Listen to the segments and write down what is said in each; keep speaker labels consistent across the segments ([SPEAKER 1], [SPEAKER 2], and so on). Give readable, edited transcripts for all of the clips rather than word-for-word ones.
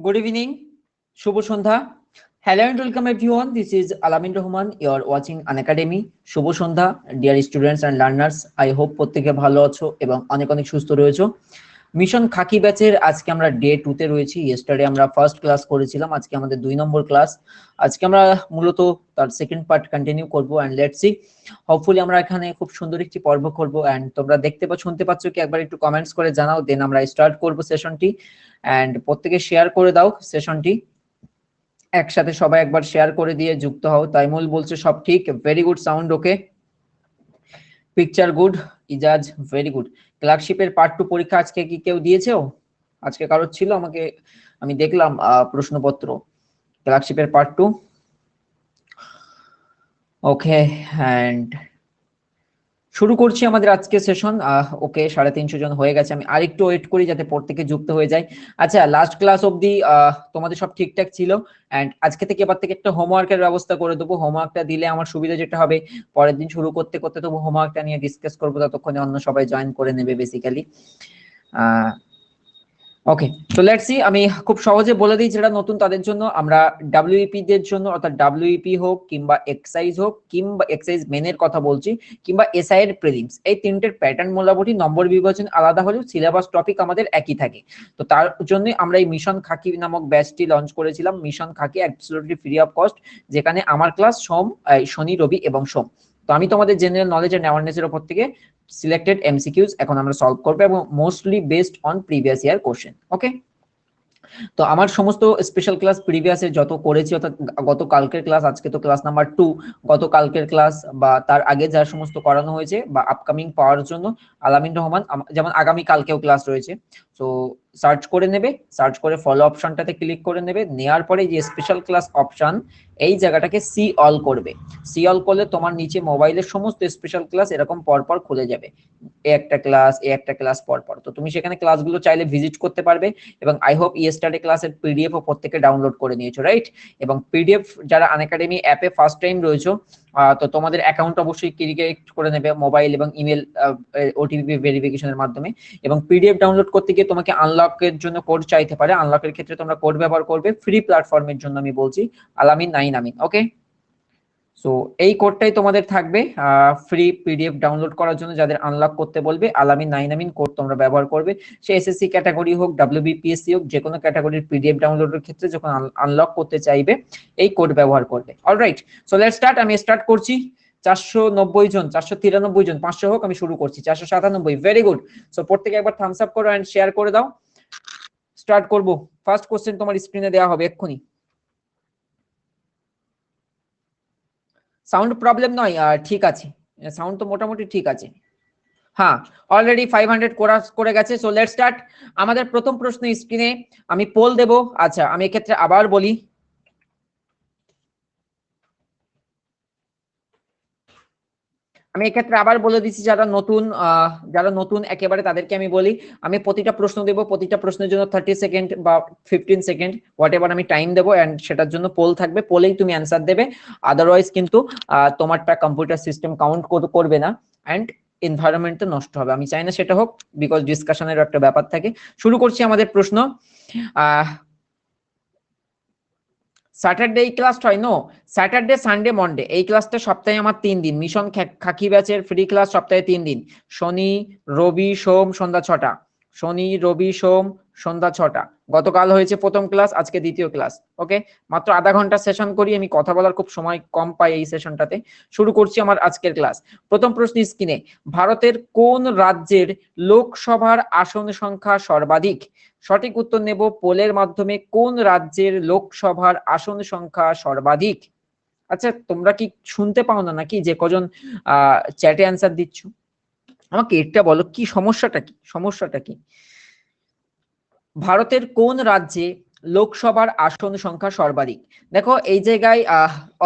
[SPEAKER 1] Good evening, Shubho Sandhya. Hello and welcome everyone. This is Alamin Rahman. You are watching Unacademy. Shubho Sandhya, dear students and learners. I hope প্রত্যেকে ভালো আছো এবং অনেক অনেক সুস্থ রয়েছো। মিশন খাকি ব্যাচের আজকে আমরা ডে 2 তে রয়েছি। ইয়েস্টারডে আমরা ফার্স্ট ক্লাস করেছিলাম, আজকে আমাদের 2 নম্বর ক্লাস। আজকে আমরা মূলত তার সেকেন্ড পার্ট কন্টিনিউ করব এন্ড লেটস সি হোপফুলি আমরা এখানে খুব সুন্দর একটি পর্ব করব এন্ড তোমরা দেখতে বা শুনতে পাচ্ছ কি একবার একটু কমেন্টস করে জানাও, দেন আমরা স্টার্ট করব সেশনটি। এন্ড প্রত্যেকে শেয়ার করে দাও সেশনটি, একসাথে সবাই একবার শেয়ার করে দিয়ে যুক্ত হও। তাইমুল বলছে সব ঠিক, very good sound, okay, picture good, Ijaz very good. ক্লার্কশিপের পার্ট 2 পরীক্ষা আজকে কি কেউ দিয়েছো? আজকে কারোর ছিল? আমাকে আমি দেখলাম প্রশ্নপত্র ক্লার্কশিপের পার্ট 2, ওকে। এন্ড শুরু করছি আমাদের আজকে সেশন। ওকে, 350 জন হয়ে গেছে। আমি আরেকটু ওয়েট করি যাতে প্রত্যেকে যুক্ত হয়ে যায়। আচ্ছা, লাস্ট ক্লাস অবধি তোমাদের সব ঠিকঠাক ছিল এন্ড আজকে থেকে এবার থেকে একটা হোমওয়ার্কের ব্যবস্থা করে দেবো। হোমওয়ার্কটা দিলে আমার সুবিধা যেটা হবে, পরের দিন শুরু করতে করতে তবু হোমওয়ার্কটা নিয়ে ডিসকাস করবো, ততক্ষণে অন্য সবাই জয়েন করে নেবে বেসিক্যালি। ওকে, তো লেটস সি। আমি খুব সহজে বলে দিই যেটা নতুন তাদের জন্য, আমরা ডাব্লিউইপি দের জন্য অর্থাৎ ডাব্লিউইপি হোক কিংবা এক্সাইজ হোক কিংবা এক্সাইজ মেনের কথা বলছি কিংবা এসআই এর প্রিলিমস, এই তিনটের প্যাটার্ন মোটামুটি নম্বর বিভাজন আলাদা হলেও সিলেবাস টপিক আমাদের একই থাকে। তো তার জন্য আমরা এই মিশন খাকি নামক ব্যাচটি লঞ্চ করেছিলাম। Mission khaki absolutely free of cost, যেখানে আমার ক্লাস শনি, রবি এবং সোম। তো আমি তোমাদের জেনারেল নলেজ এন্ড অ্যাওয়ারনেসের উপর থেকে সিলেক্টেড এমসিকিউজ এখন আমরা সলভ করবো এবং mostly based on previous year question, okay. তো আমার সমস্ত স্পেশাল ক্লাস প্রিভিয়াসে যত করেছি, অর্থাৎ গতকালকের ক্লাস, আজকে তো ক্লাস নাম্বার 2, গতকালকের ক্লাস বা তার আগে যা সমস্ত করানো হয়েছে বা আপকামিং পাওয়ার জন্য আলামিন রহমান, যেমন আগামী কালকেও ক্লাস রয়েছে। তো সার্চ করে নেবে, সার্চ করে ফলো অপশনটাতে ক্লিক করে নেবে, নেওয়ার পরে যে স্পেশাল ক্লাস অপশন এই জায়গাটাকে সি অল করবে। সি অল করলে তোমার নিচে মোবাইলের সমস্ত স্পেশাল ক্লাস এরকম পরপর খুলে যাবে, একটা ক্লাস পরপর। তো তুমি সেখানে ক্লাসগুলো চাইলে ভিজিট করতে পারবে এবং আই হোপ ইয়েস্টারডে ক্লাসের পিডিএফ ও প্রত্যেকে ডাউনলোড করে নিয়েছো, রাইট? এবং পিডিএফ যারা আনএকাডেমি অ্যাপে ফার্স্ট টাইম রয়েছো, তো তোমাদের অ্যাকাউন্ট অবশ্যই ক্রিয়েট করে নেবে মোবাইল এবং ইমেল ওটিপি ভেরিফিকেশনের মাধ্যমে। এবং পিডিএফ ডাউনলোড করতে গিয়ে তোমাকে আনলকের জন্য কোড চাইতে পারে। আনলকের ক্ষেত্রে তোমরা কোড ব্যবহার করবে ফ্রি প্ল্যাটফর্মের জন্য, আমি বলছি আলামিন 9 আমিন, ওকে। সো এই কোডটাই তোমাদের থাকবে ফ্রি পিডিএফ ডাউনলোড করার জন্য। যাদের আনলক করতে বলবে আলামিন 9 আমিন কোড তোমরা ব্যবহার করবে। সে এসএসসি ক্যাটাগরি হোক, ডাব্লিউবিপিএসসি হোক, যে কোনো ক্যাটাগরির পিডিএফ ডাউনলোডের ক্ষেত্রে যখন আনলক করতে চাইবে এই কোড ব্যবহার করবে। Alright, so let's start. আমি স্টার্ট করছি। 490 জন, 493 জন, 500 হোক, আমি শুরু করছি। 497, ভেরি গুড। সো প্রত্যেকে একবার থামস আপ করো এন্ড শেয়ার করে দাও। স্টার্ট করব। ফার্স্ট কোশ্চেন তোমার স্ক্রিনে দেওয়া হবে এক্ষুনি। সাউন্ড প্রবলেম নয়, ঠিক আছে, সাউন্ড তো মোটামুটি ঠিক আছে। হ্যাঁ, অলরেডি 500 করে গেছে। So let's start. আমাদের প্রথম প্রশ্ন স্ক্রিনে, আমি পোল দেব। আচ্ছা, আমি এক্ষেত্রে আবার বলি, বলে দিচ্ছি যারা নতুন একেবারে তাদেরকে আমি বলি, আমি প্রতিটা প্রশ্ন দেব, প্রতিটা প্রশ্নের জন্য 30 সেকেন্ড বা 15 সেকেন্ড হোয়াট এভার আমি টাইম দেবো এন্ড সেটার জন্য পোল থাকবে। পোলেই তুমি অ্যান্সার দেবে, আদারওয়াইজ কিন্তু তোমারটা কম্পিউটার সিস্টেম কাউন্ট করবে না এন্ড এনভায়রনমেন্টটা নষ্ট হবে। আমি চাই না সেটা হোক, বিকজ ডিসকাশনের একটা ব্যাপার থাকে। শুরু করছি আমাদের প্রশ্ন। স্যাটারডে এই ক্লাসটা হয়? নো, স্যাটারডে, সানডে, মন্ডে এই ক্লাসটা সপ্তাহে আমার 3 দিন। মিশন খাকি ব্যাচের ফ্রি ক্লাস সপ্তাহে 3 দিন, শনি, রবি, সোম সন্ধ্যা 6টা। শনি, রবি, সোম সন্ধ্যা 6টা। গতকাল হয়েছে প্রথম ক্লাস, আজকে দ্বিতীয় ক্লাস, ওকে। মাত্র আধা ঘন্টা সেশন করি, আমি কথা বলার খুব সময় কম পাই এই সেশনটাতে। শুরু করছি আমার আজকের ক্লাস। প্রথম প্রশ্ন স্ক্রিনে, ভারতের কোন রাজ্যের লোকসভার আসন সংখ্যা সর্বাধিক? সঠিক উত্তর নেব পোলের মাধ্যমে। কোন রাজ্যের লোকসভার আসন সংখ্যা সর্বাধিক? আচ্ছা, তোমরা কি শুনতে পাও না নাকি যে কজন চ্যাটে অ্যান্সার দিচ্ছ? আমাকে এটা বলো, কি সমস্যাটা কি? ভারতের কোন রাজ্যে লোকসভার আসন সংখ্যা সর্বাধিক? দেখো এই জায়গায়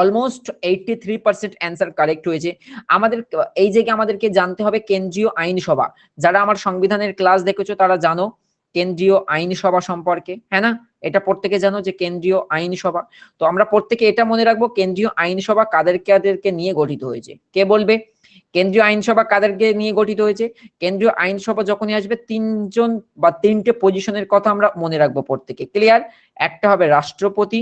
[SPEAKER 1] অলমোস্ট 83% অ্যান্সার কারেক্ট হয়েছে। আমাদের এই জায়গায় আমাদেরকে জানতে হবে কেন্দ্রীয় আইনসভা। যারা আমার সংবিধানের ক্লাস দেখেছো তারা জানো কেন্দ্রীয় আইনসভা সম্পর্কে, হ্যাঁ না? এটা প্রত্যেকে জানো যে কেন্দ্রীয় আইনসভা। তো আমরা প্রত্যেকে এটা মনে রাখবো কেন্দ্রীয় আইনসভা কাদেরকে নিয়ে গঠিত হয়েছে। কে বলবে? কেন্দ্রীয় আইনসভা কাদেরকে নিয়ে গঠিত হয়েছে? কেন্দ্রীয় আইনসভা যখনই আসবে তিনজন বা তিনটে পজিশনের কথা আমরা মনে রাখবো প্রত্যেকে, ক্লিয়ার? একটা হবে রাষ্ট্রপতি।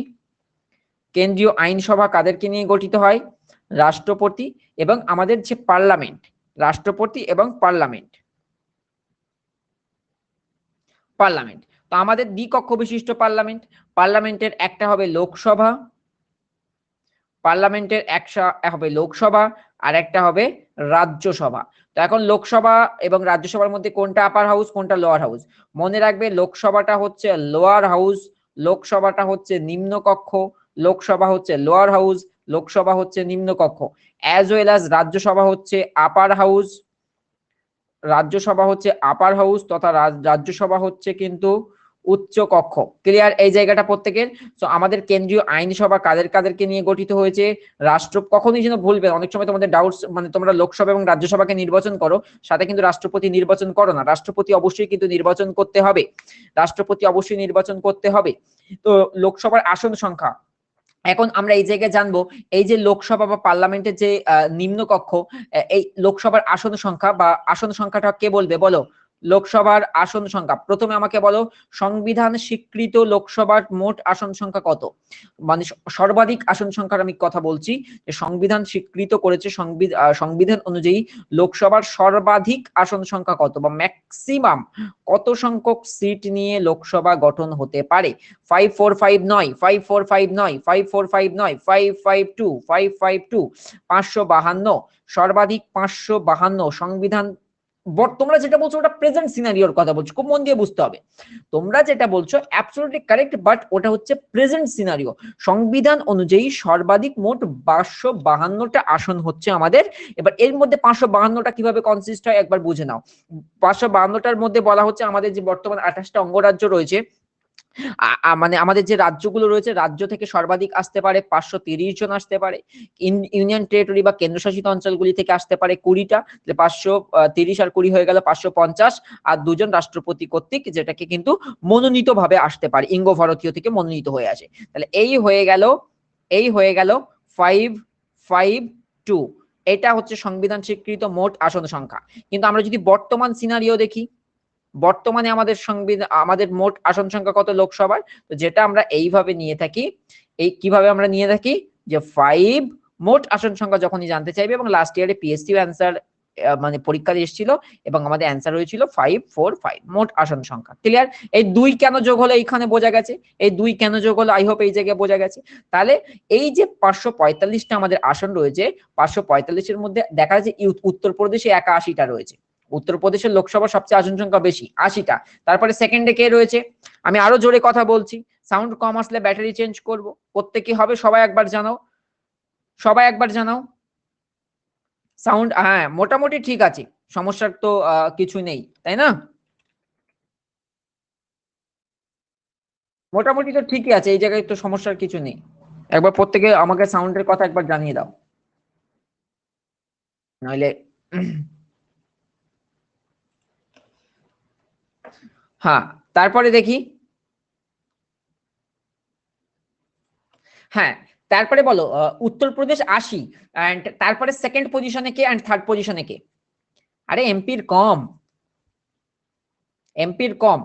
[SPEAKER 1] কেন্দ্রীয় আইনসভা কাদেরকে নিয়ে গঠিত হয়? রাষ্ট্রপতি এবং আমাদের যে পার্লামেন্ট, রাষ্ট্রপতি এবং পার্লামেন্ট। পার্লামেন্ট তো আমাদের দ্বিকক্ষ বিশিষ্ট পার্লামেন্ট। পার্লামেন্টের একটা হবে লোকসভা, পার্লামেন্টের একটা হবে লোকসভা আর একটা হবে রাজ্যসভা। তো এখন লোকসভা এবং রাজ্যসভার মধ্যে কোনটা আপার হাউস কোনটা লোয়ার হাউস? মনে রাখবে লোকসভাটা হচ্ছে লোয়ার হাউস, লোকসভাটা হচ্ছে নিম্নকক্ষ, লোকসভা হচ্ছে লোয়ার হাউস, লোকসভা হচ্ছে নিম্নকক্ষ, অ্যাজ ওয়েল অ্যাজ রাজ্যসভা হচ্ছে আপার হাউস, রাজ্যসভা হচ্ছে আপার হাউস তথা রাজ্যসভা হচ্ছে কিন্তু উচ্চ কক্ষ, ক্লিয়ার এই জায়গাটা প্রত্যেকের? তো আমাদের কেন্দ্রীয় আইনসভা কাদেরকে নিয়ে গঠিত হয়েছে? কখনোই যেন ভুলবে, অনেক সময় তোমাদের ডাউটস, মানে তোমরা লোকসভা এবং রাজ্যসভাকে নির্বাচন করো, সাথে কিন্তু রাষ্ট্রপতি নির্বাচন করো না। রাষ্ট্রপতি অবশ্যই কিন্তু নির্বাচন করতে হবে, রাষ্ট্রপতি অবশ্যই নির্বাচন করতে হবে। তো লোকসভার আসন সংখ্যা এখন আমরা এই জায়গায় জানবো, এই যে লোকসভা বা পার্লামেন্টের যে নিম্নকক্ষ, এই লোকসভার আসন সংখ্যা বা আসন সংখ্যাটা কে বলবে বলো? লোকসভার আসন সংখ্যা প্রথমে আমাকে বলো, সংবিধান স্বীকৃত লোকসভার মোট আসন সংখ্যা কত? মানে সর্বাধিক আসন সংখ্যার আমি কথা বলছি, যে সংবিধান স্বীকৃত করেছে, সংবিধান অনুযায়ী লোকসভার সর্বাধিক আসন সংখ্যা কত বা ম্যাক্সিমাম কত সংখ্যক সিট নিয়ে লোকসভা গঠন হতে পারে? 545 নয়, 545 নয়, 545 নয়, 552, 552, 552, সর্বাধিক 552। সংবিধান তোমরা যেটা বলছো ওটা প্রেজেন্ট সিনারিওর কথা বলছো, খুব মন দিয়ে বুঝতে হবে। তোমরা যেটা বলছো অ্যাবসলিউটলি কারেক্ট, বাট ওটা হচ্ছে প্রেজেন্ট সিনারিও। সংবিধান অনুযায়ী সর্বাধিক মোট 552টা আসন হচ্ছে আমাদের। এবার এর মধ্যে 552টা কিভাবে কনসিস্ট হয় একবার বুঝে নাও। 552টার মধ্যে বলা হচ্ছে আমাদের যে বর্তমান 28টা অঙ্গরাজ্য রয়েছে, মানে আমাদের যে রাজ্যগুলো রয়েছে, রাজ্য থেকে সর্বাধিক আসতে পারে 530 জন আসতে পারে, ইউনিয়ন টেরিটরি বা কেন্দ্রশাসিত অঞ্চলগুলি থেকে আসতে পারে 20টা, 530 আর 20 হয়ে গেল 550, আর দুজন রাষ্ট্রপতি কর্তৃক, যেটাকে কিন্তু মনোনীত ভাবে আসতে পারে, ইঙ্গ ভারতীয় থেকে মনোনীত হয়ে আসে। তাহলে এই হয়ে গেল 552, এটা হচ্ছে সংবিধান স্বীকৃত মোট আসন সংখ্যা। কিন্তু আমরা যদি বর্তমান সিনারিও দেখি, বর্তমানে আমাদের আমাদের মোট আসন সংখ্যা কত লোকসভার? তো যেটা আমরা এইভাবে নিয়ে থাকি, এই কিভাবে আমরা নিয়ে থাকি যে 5 মোট আসন সংখ্যা যখনই জানতে চাইবে, এবং লাস্ট ইয়ারে পিএসসি অ্যান্সার মানে পরীক্ষা এসেছিল এবং আমাদের অ্যান্সার হয়েছিল 545 মোট আসন সংখ্যা, ক্লিয়ার? এই 2 কেন যোগ হলো এইখানে বোঝা গেছে, এই 2 কেন যোগ হলো, আই হোপ এই জায়গায় বোঝা গেছে। তাহলে এই যে 545টা আমাদের আসন রয়েছে, 545 এর মধ্যে দেখা যাচ্ছে উত্তরপ্রদেশে 81টা রয়েছে, উত্তরপ্রদেশের লোকসভা সবচেয়ে আসন সংখ্যা বেশি 80টা। তারপরে সেকেন্ডে কে রয়েছে? আমি আরো জোরে কথা বলছি, সাউন্ড কম আসলে ব্যাটারি চেঞ্জ করব, প্রত্যেকে হবে, সবাই একবার জানাও, সবাই একবার জানাও সাউন্ড। হ্যাঁ মোটামুটি ঠিক আছে, সমস্যার তো কিছু নেই, তাই না? মোটামুটি তো ঠিকই আছে, এই জায়গায় তো সমস্যার কিছু নেই। একবার প্রত্যেকে আমাকে সাউন্ডের কথা একবার জানিয়ে দাও, নইলে হ্যাঁ তারপরে দেখি। হ্যাঁ তারপরে বলো, উত্তরপ্রদেশ 80, এন্ড তারপরে সেকেন্ড পজিশনে কে এন্ড থার্ড পজিশনে কে? আরে এমপির কম, এমপির কম।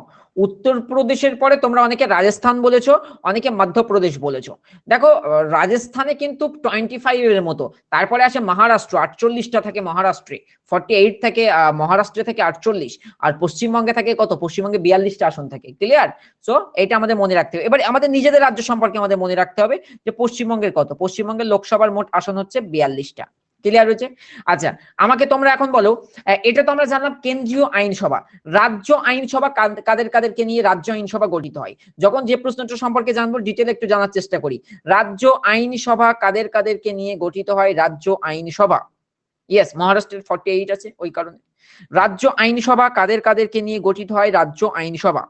[SPEAKER 1] উত্তরপ্রদেশের পরে তোমরা অনেকে রাজস্থান বলেছো, অনেকে মধ্যপ্রদেশ বলেছো। দেখো রাজস্থানে কিন্তু 25 এর মতো, তারপরে আসে মহারাষ্ট্র, 48টা থাকে মহারাষ্ট্রে, 48 থাকে মহারাষ্ট্রে থেকে 48, আর পশ্চিমবঙ্গে থাকে কত? পশ্চিমবঙ্গে 42টা আসন থাকে, ক্লিয়ার? সো এটা আমাদের মনে রাখতে হবে। এবার আমাদের নিজেদের রাজ্য সম্পর্কে আমাদের মনে রাখতে হবে যে পশ্চিমবঙ্গের কত, পশ্চিমবঙ্গের লোকসভার মোট আসন হচ্ছে 42টা, ক্লিয়ার হয়েছে? আচ্ছা আমাকে তোমরা এখন বলো, এটা তো আমরা জানলাম কেন্দ্রীয় আইনসভা, রাজ্য আইনসভা কাদেরকে নিয়ে রাজ্য আইনসভা গঠিত হয়? যখন যে প্রশ্নটা সম্পর্কে জানবো ডিটেল একটু জানার চেষ্টা করি। রাজ্য আইনসভা কাদেরকে নিয়ে গঠিত হয়? রাজ্য আইনসভা, ইয়েস মহারাষ্ট্রের 48 আছে ওই কারণে। রাজ্য আইনসভা কাদেরকে নিয়ে গঠিত হয়? রাজ্য আইনসভা।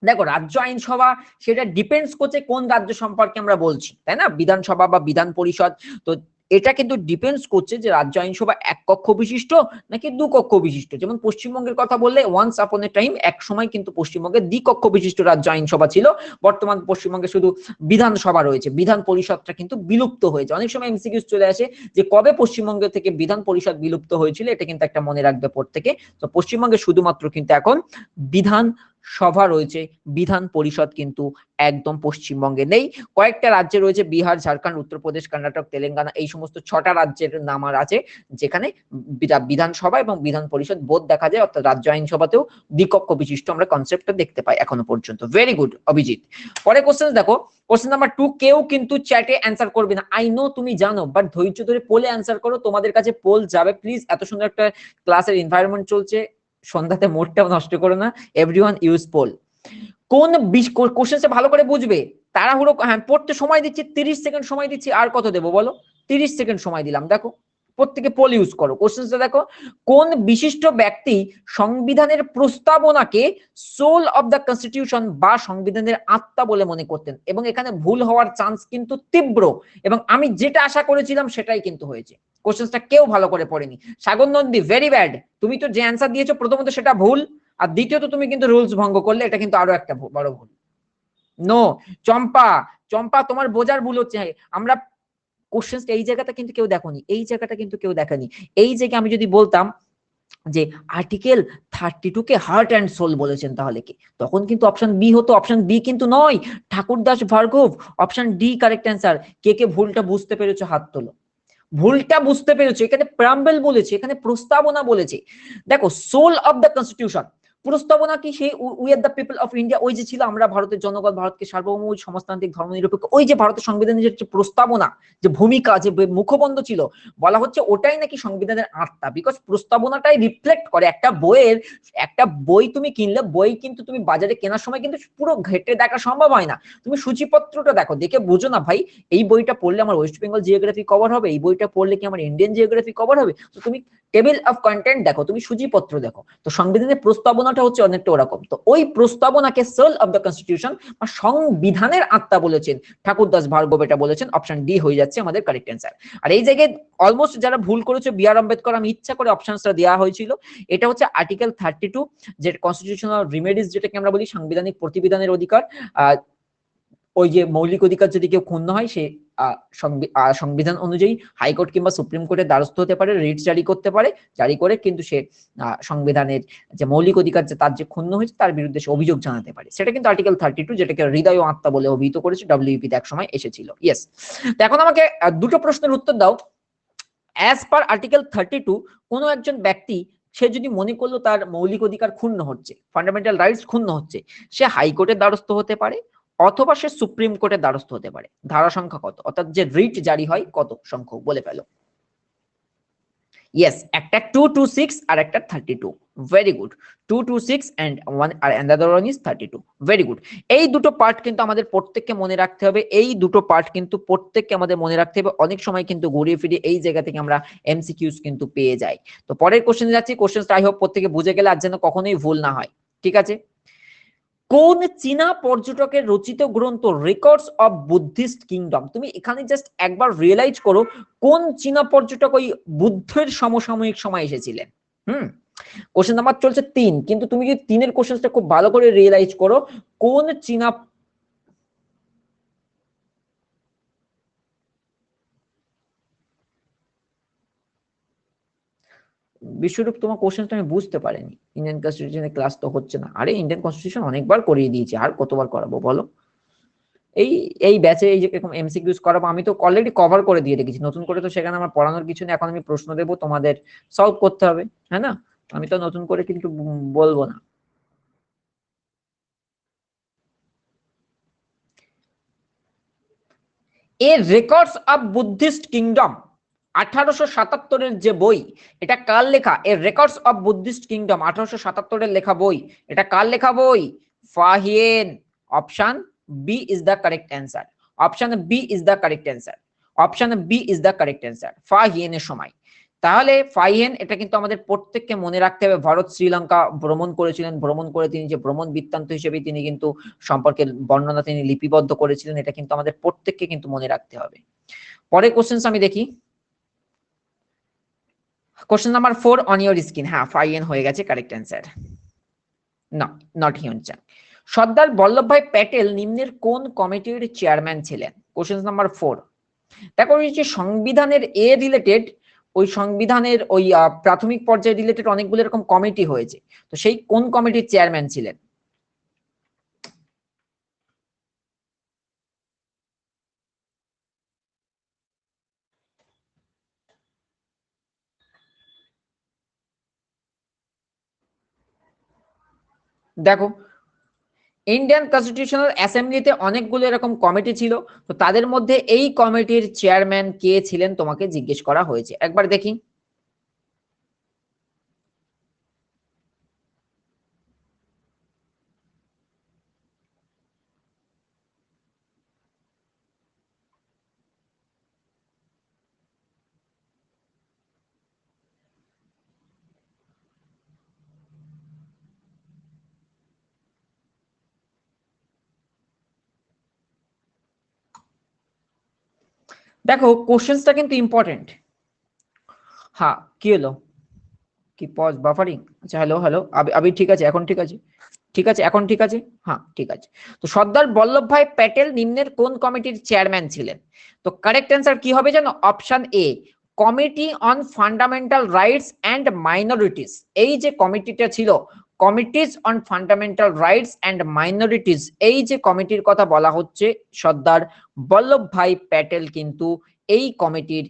[SPEAKER 1] দেখো রাজ্য আইনসভা সেটা ডিপেন্ডস করছে কোন রাজ্য সম্পর্কে আমরা বলছি, তাই না? বিধানসভা বা বিধান পরিষদ, তো এটা কিন্তু ডিপেন্ডস করছে যে রাজ্য আইনসভা এক কক্ষ বিশিষ্ট নাকি দু কক্ষ বিশিষ্ট। যেমন পশ্চিমবঙ্গের কথা বললে ওয়ান্স আপন এ টাইম, এক সময় কিন্তু পশ্চিমবঙ্গে দ্বিকক্ষ বিশিষ্ট রাজ্য আইনসভা ছিল। বর্তমান পশ্চিমবঙ্গে শুধু বিধানসভা রয়েছে, বিধান পরিষদটা কিন্তু বিলুপ্ত হয়েছে। অনেক সময় এমসিকিউ চলে আসে যে কবে পশ্চিমবঙ্গ থেকে বিধান পরিষদ বিলুপ্ত হয়েছিল, এটা কিন্তু একটা মনে রাখবে প্রত্যেকে। তো পশ্চিমবঙ্গে শুধুমাত্র কিন্তু এখন বিধান সভা রয়েছে, বিধান পরিষদ কিন্তু একদম পশ্চিমবঙ্গে নেই। কয়েকটা রাজ্যে রয়েছে, বিহার, ঝাড়খণ্ড, উত্তরপ্রদেশ, কর্ণাটক, তেলেঙ্গানা, এই সমস্ত 6টা রাজ্যের নাম আর আছে যেখানে বিধানসভা এবং বিধান পরিষদ বোধ দেখা যায়, অর্থাৎ রাজ্য আইনসভাতেও দ্বিকক্ষ বিশিষ্ট আমরা কনসেপ্টটা দেখতে পাই এখনো পর্যন্ত। Very good Abhijit. পরে কোশ্চেন দেখো, কোশ্চেন নাম্বার 2, কেউ কিন্তু চ্যাটে অ্যান্সার করবে না, আই নো তুমি জানো, বাট ধৈর্য ধরে পোলে অ্যান্সার করো, তোমাদের কাছে পোল যাবে প্লিজ। এত সুন্দর একটা ক্লাসের এনভায়রনমেন্ট চলছে, সন্ধ্যাতে মোডটাও নষ্ট করো না। Everyone use poll. কোন কোশ্চেনটা ভালো করে বুঝবে, তাড়াহুড়ো, হ্যাঁ পড়তে সময় দিচ্ছি, 30 সেকেন্ড সময় দিচ্ছি, আর কত দেবো বলো, 30 সেকেন্ড সময় দিলাম। দেখো প্রত্যেকে পোল ইউজ করো। কোশ্চেনটা দেখো, কোন বিশিষ্ট ব্যক্তি সংবিধানের প্রস্তাবনাকে সোল অফ দ্য কনস্টিটিউশন বা সংবিধানের আত্মা বলে মনে করতেন? এবং এখানে ভুল হওয়ার চান্স কিন্তু তীব্র, এবং আমি যেটা আশা করেছিলাম সেটাই কিন্তু হয়েছে। কোশ্চেনটা কেউ ভালো করে পড়েনি। সাগর নন্দী, ভেরি ব্যাড। তুমি তো যে অ্যান্সার দিয়েছো প্রথমত সেটা ভুল, আর দ্বিতীয়ত তুমি কিন্তু রুলস ভঙ্গ করলে, এটা কিন্তু আরো একটা বড় ভুল। নো, চম্পা, চম্পা তোমার বোঝার ভুল হচ্ছে। আমরা কোশ্চেনটা এই জায়গাটা কিন্তু কেউ দেখোনি, এই জায়গাটা কিন্তু কেউ দেখেনি। এই জায়গায় আমি যদি বলতাম যে আর্টিকেল 32 কে হার্ট অ্যান্ড সোল বলেছেন, তাহলে কি তখন কিন্তু অপশন বি হতো। অপশন বি কিন্তু নয়, Thakurdas Bhargava, option D correct answer. কে কে ভুলটা বুঝতে পেরেছো হাত তোলো, ভুলটা বুঝতে পেরেছো। এখানে প্রাম্বেল বলেছে, এখানে প্রস্তাবনা বলেছে। দেখো সোল অফ দ্য কনস্টিটিউশন, প্রস্তাবনা কি সেই we are the people of India, ওই যে ছিল আমরা ভারতের জনগণ, ভারতকে সার্বভৌম সমাজতান্ত্রিক ধর্মনিরপেক্ষ, ওই যে ভারতের সংবিধানের যে প্রস্তাবনা, যে ভূমিকা, যে মুখবন্ধ ছিল, বলা হচ্ছে ওটাই নাকি সংবিধানের আত্মা। বিকজ প্রস্তাবনাটাই রিফ্লেক্ট করে একটা বইয়ের, একটা বই তুমি কিনলে, বই কিন্তু তুমি বাজারে কেনার সময় কিন্তু পুরো ঘেটে দেখা সম্ভব হয় না। তুমি সূচিপত্রটা দেখো, দেখে বুঝো না ভাই এই বইটা পড়লে আমার ওয়েস্ট বেঙ্গল জিওগ্রাফি কভার হবে, এই বইটা পড়লে কি আমার ইন্ডিয়ান জিওগ্রাফি কভার হবে। তো তুমি টেবিল অফ কন্টেন্ট দেখো, তুমি সূচিপত্র দেখো। তো সংবিধানের প্রস্তাবনাটা হচ্ছে অনেকটা ওরকম। তো ওই প্রস্তাবনাকে সোল অফ দ্য কনস্টিটিউশন বা সংবিধানের আত্মা বলেছেন ঠাকুরদাস ভার্গব, এটা বলেছেন। অপশন ডি হয়ে যাচ্ছে আমাদের কারেক্ট অ্যান্সার। আর এই জায়গায় অলমোস্ট যারা ভুল করেছে, বি আর আম্বেদকর, আমি ইচ্ছা করে অপশনসটা দেওয়া হয়েছিল। এটা হচ্ছে আর্টিকেল 32, যে কনস্টিটিউশনাল রিমেডিস, যেটাকে আমরা বলি সাংবিধানিক প্রতিবিধানের অধিকার। ওই যে মৌলিক অধিকার যদি কেউ ক্ষুণ্ণ হয়, সে সংবিধান অনুযায়ী হাইকোর্ট কিংবা সুপ্রিম কোর্টের দ্বারস্থ হতে পারে, রিট জারি করতে পারে, জারি করে কিন্তু সে সংবিধানের যে মৌলিক অধিকার যে তার যে ক্ষুণ্ণ হয়েছে তার বিরুদ্ধে সে অভিযোগ জানাতে পারে। সেটা কিন্তু আর্টিকেল 32, যেটাকে হৃদয় ও আত্মা বলে অভিহিত করেছে, ডব্লিউপি তে এক সময় এসেছিল। ইয়েস। তো এখন আমাকে দুটো প্রশ্নের উত্তর দাও। অ্যাজ পার আর্টিকেল 32, কোনো একজন ব্যক্তি সে যদি মনে করলো তার মৌলিক অধিকার ক্ষুণ্ণ হচ্ছে, ফান্ডামেন্টাল রাইটস ক্ষুণ্ণ হচ্ছে, সে হাইকোর্টের দ্বারস্থ হতে পারে অথবা সে সুপ্রিম কোর্টের দ্বারস্থ হতে পারে। ধারা সংখ্যা কত, অর্থাৎ যে রিট জারি হয় কত সংখ্যক বলে ফেলো। ইয়েস, একটা 226 আর একটা 32। Very good. 226 and one আর another one is 32। Very good. এই দুটো পার্ট কিন্তু আমাদের প্রত্যেককে মনে রাখতে হবে, এই দুটো পার্ট কিন্তু প্রত্যেককে আমাদের মনে রাখতে হবে। অনেক সময় কিন্তু ঘুরিয়ে ফিরিয়ে এই জায়গা থেকে আমরা এমসিকিউস কিন্তু পেয়ে যাই। তো পরের কোশ্চেনে যাচ্ছি। কোশ্চেনটা আই হোপ প্রত্যেকে বুঝে গেলে, আর যেন কখনোই ভুল না হয়। ঠিক আছে, কোন চীনা পর্যটকের রচিত গ্রন্থ রেকর্ডস অফ বুদ্ধিস্ট কিংডম? তুমি এখানে জাস্ট একবার রিয়েলাইজ করো, কোন চীনা পর্যটক ওই বুদ্ধের সমসাময়িক সময় এসেছিলেন। কোশ্চেন নাম্বার চলছে 3, কিন্তু তুমি যদি 3-এর কোশ্চেনটা খুব ভালো করে রিয়েলাইজ করো, কোন চীনা, বিশ্বরূপ তোমার কোশ্চেনটা আমি বুঝতে পারিনি। ইন্ডিয়ান কনস্টিটিউশনের ক্লাস তো হচ্ছে না। আরে ইন্ডিয়ান কনস্টিটিউশন অনেকবার করিয়ে দিয়েছি, আর কতবার করাবো বলো? এই এই ব্যাচে এই যে এরকম এমসিকিউস করাবো, আমি তো অলরেডি কভার করে দিয়ে রেখেছি। নতুন করে তো সেখানে আমার পড়ানোর কিছু নেই। এখন আমি প্রশ্ন দেবো, তোমাদের সলভ করতে হবে, হ্যাঁ না? আমি তো নতুন করে কিন্তু বলবো না। A records of Buddhist kingdom 1877-এর যে বই, এটা কার লেখা? এর রেকর্ডস অফ বুদ্ধিস্ট কিংডম 1877-এর লেখা বই। এটা কার লেখা বই? Fahien. Option B is the correct answer. Option B is the correct answer. Option B is the correct answer. ফাহিয়েনের সময়। তাহলে ফাহিয়েন, এটা কিন্তু আমাদের প্রত্যেককে মনে রাখতে হবে। ভারত শ্রীলঙ্কা ভ্রমণ করেছিলেন, ভ্রমণ করে তিনি যে ভ্রমণ বৃত্তান্ত হিসেবে তিনি কিন্তু সম্পর্কের বর্ণনা তিনি লিপিবদ্ধ করেছিলেন, এটা কিন্তু আমাদের প্রত্যেককে কিন্তু মনে রাখতে হবে। পরের কোশ্চেন আমি দেখি। Question number 4 on your screen, হ্যাঁ ফাইন হয়ে গেছে, কারেক্ট অ্যান্সার। না, নট হিউনচাং। সর্দার বল্লভভাই প্যাটেল নিম্নের কোন কমিটির চেয়ারম্যান ছিলেন? Question number 4। দেখো এই যে সংবিধানের এ রিলেটেড, ওই সংবিধানের ওই প্রাথমিক পর্যায়ে রিলেটেড অনেকগুলো এরকম কমিটি হয়েছে, তো সেই কোন কমিটির চেয়ারম্যান ছিলেন? দেখো ইন্ডিয়ান কনস্টিটিউশনাল অ্যাসেম্বলিতে অনেকগুলো এরকম কমিটি ছিল, তো তাদের মধ্যে এই কমিটির চেয়ারম্যান কে ছিলেন তোমাকে জিজ্ঞেস করা হয়েছে, একবার দেখি। দেখো কোশ্চেন্সটা কিন্তু ইম্পর্টেন্ট। হ্যাঁ কি হলো, কি পজ বাফারিং? আচ্ছা হ্যালো হ্যালো, আবি ঠিক আছে, এখন ঠিক আছে, ঠিক আছে এখন ঠিক আছে, হ্যাঁ ঠিক আছে। তো সর্দার বল্লভভাই প্যাটেল নিম্নের কোন কমিটির চেয়ারম্যান ছিলেন? তো কারেক্ট অ্যান্সার কি হবে জানো? Option A, committee on fundamental rights and minorities. এই যে কমিটিটা ছিল, committees on fundamental rights and minorities, এই যে কমিটির কথা বলা হচ্ছে, সর্দার বল্লভভাই প্যাটেল কিন্তু এই কমিটির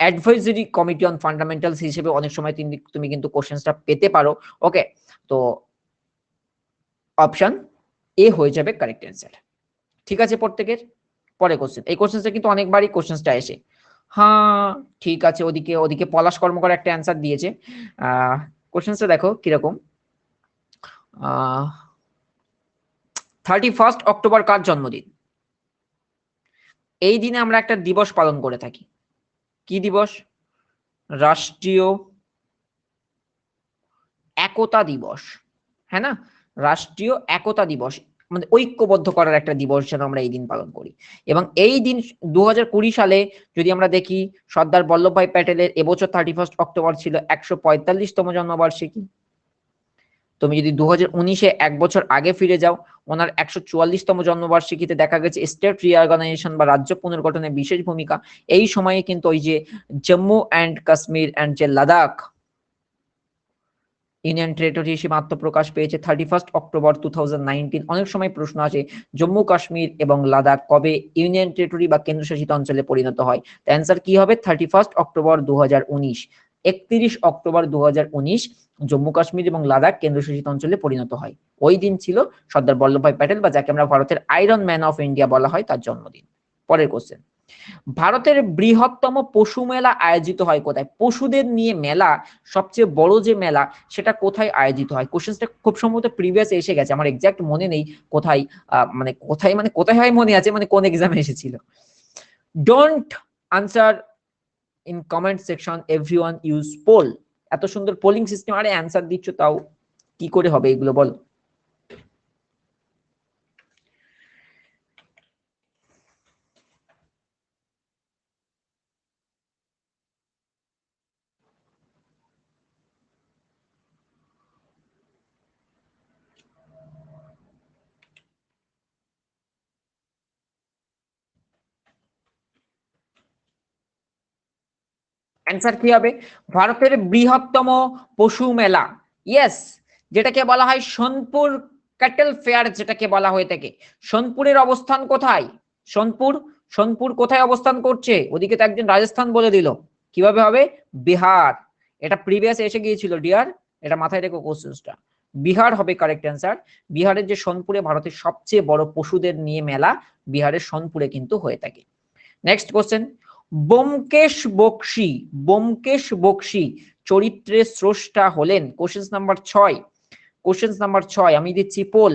[SPEAKER 1] অ্যাডভাইজরি কমিটি অন ফান্ডামেন্টালস হিসেবে অনেক সময় তুমি কিন্তু কোশ্চেনটা পেতে পারো। ওকে, তো অপশন এ হয়ে যাবে কারেক্ট অ্যান্সার। ঠিক আছে প্রত্যেকের? পরে কোশ্চেন, এই কোশ্চেনটা কিন্তু অনেকবারই কোশ্চেনটা এসে। হ্যাঁ ঠিক আছে, ওদিকে ওদিকে পলাশ কর্মকার একটা অ্যান্সার দিয়েছে। কোশ্চেনটা দেখো কিরকম। 31 অক্টোবর কার জন্মদিন? এই দিনে আমরা একটা দিবস পালন করে থাকি, কি দিবস? রাষ্ট্রীয় একতা দিবস, হ্যাঁ না? রাষ্ট্রীয় একতা দিবস, মানে ঐক্যবদ্ধ করার একটা দিবস যেন আমরা এই দিন পালন করি। এবং এই দিন 2020 সালে যদি আমরা দেখি, সর্দার বল্লভভাই প্যাটেলের এবছর 31 অক্টোবর ছিল 145তম জন্মবার্ষিকী। তুমি যদি 2019-এ এক বছর আগে ফিরে যাও, ওনার 144তম জন্মবার্ষিকীতে দেখা গেছে স্টেট রিঅর্গানাইজেশন বা রাজ্য পুনর্গঠনে বিশেষ ভূমিকা। এই সময়ে কিন্তু ওই যে জম্মু অ্যান্ড কাশ্মীর অ্যান্ড যে লাদাখ ইউনিয়ন টেরিটরি হিসেবে আত্মপ্রকাশ পেয়েছে 31 অক্টোবর 2019। অনেক সময় প্রশ্ন আসে জম্মু কাশ্মীর এবং লাদাখ কবে ইউনিয়ন টেরিটরি বা কেন্দ্রশাসিত অঞ্চলে পরিণত হয়? অ্যান্সার কি হবে? 31 অক্টোবর 2019। 31 অক্টোবর 2019 জম্মু কাশ্মীর এবং লাদাখ কেন্দ্রশাসিত অঞ্চলে পরিণত হয়। ওই দিন ছিল সর্দার বল্লভভাই প্যাটেল বা যাকে আমরা ভারতের আয়রন ম্যান অফ ইন্ডিয়া বলা হয় তার জন্মদিন। পরের কোশ্চেন, ভারতের বৃহত্তম পশু মেলা আয়োজিত হয় কোথায়? পশুদের নিয়ে মেলা, সবচেয়ে বড় যে মেলা সেটা কোথায় আয়োজিত হয়? কোশ্চেনটা খুব সম্ভবত প্রিভিয়াস এসে গেছে, আমার এক্সাক্ট মনে নেই কোথায়। মানে কোথায় হয় মনে আছে, মানে কোন এক্সামে এসেছিল। Don't answer in comment section, everyone use poll. এত সুন্দর পোলিং সিস্টেম, আরে অ্যান্সার দিচ্ছ তাও কি করে হবে এগুলো বলো? অ্যান্সার কি হবে? ভারতের বৃহত্তম পশু মেলা, ইয়েস, যেটাকে বলা হয় সোনপুর ক্যাটেল ফেয়ার, যেটাকে বলা হয়ে থাকে। সোনপুরের অবস্থান কোথায়? সোনপুর, সোনপুর কোথায় অবস্থান করছে? ওদিকে তো একজন রাজস্থান বলে দিল, কিভাবে হবে? বিহার। এটা প্রিভিয়াস এসে গিয়েছিল ডিয়ার, এটা মাথায় রেখো কোশ্চেনটা। বিহার হবে কারেক্ট অ্যান্সার। বিহারের যে সোনপুরে ভারতের সবচেয়ে বড় পশুদের নিয়ে মেলা, বিহারের সোনপুরে কিন্তু হয়ে থাকে। নেক্সট কোশ্চেন, ব্যোমকেশ বক্সী, ব্যোমকেশ বক্সী চরিত্রের স্রষ্টা হলেন? Question number 6। কোশ্চেন নাম্বার 6 আমি দিচ্ছি পোল।